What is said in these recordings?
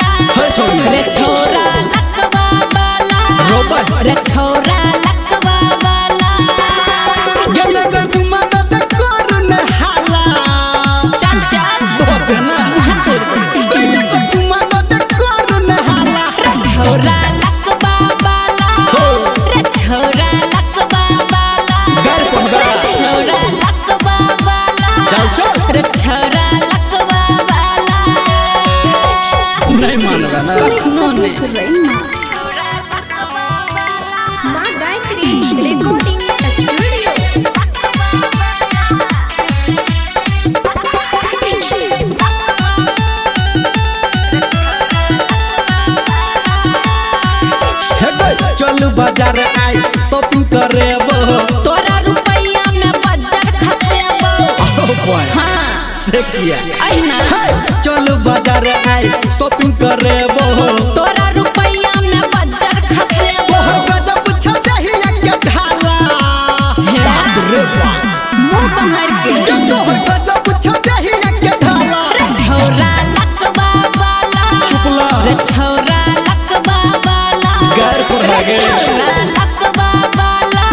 रे छौरा लकवा वाला रे छौरा लकवा वाला रे छौरा लकवा वाला गेले गजुमा दे करन हाला चल चल बाबे ना गेले गजुमा दे करन हाला रे छौरा लकवा वाला रे छौरा लकवा वाला घर पहुंचा छौरा लकवा वाला चल चल रे छौरा लकवा वाला नहीं मानगा ना कखनो ने माँ गायत्री रिकॉर्डिंग स्टूडियो। हे गई चल बाजार आई शॉपिंग करे बो तोरा रुपया में बजट खसेबो हाँ से किया अहिना चल बाजार आई शॉपिंग करे बो तोरा रुपया में बजट खसेबो ओह गजब छजहिया के ढाला बाप रे बाप मुंह संभर के ओह गजब छजहिया के ढाला रे छौरा लकवा वाला चुपला रे छौरा लकवा वाला घर पर लगे छौरा लकवा वाला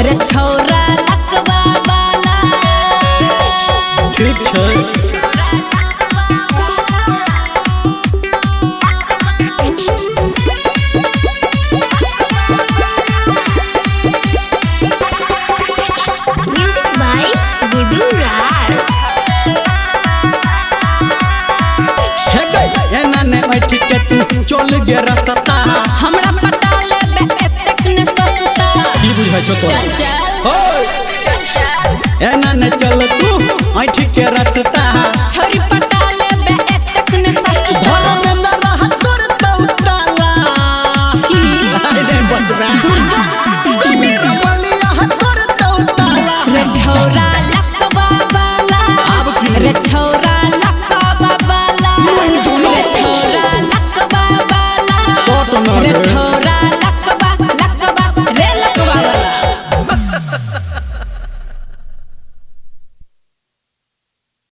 रे छौरा लकवा वाला ठीक छै म्यूजिक बाय गुड्डू राज। हे गई एना ने बैठ के तू चल गे रास्ता हमरा पटा लेबे एतेक ने सस्ता की बुझाइ छौ तोरा चल चल ओए चल चल एना ने चल तू ऐठ के रास्ता छोरी पटा लेबे एतेक ने सस्ता घर में न रह तोर तौताला की आई नहीं बचबा दूर जो कोनी रबलिया तोर तौताला रे छौरा लकवा वाला आब की रे छौरा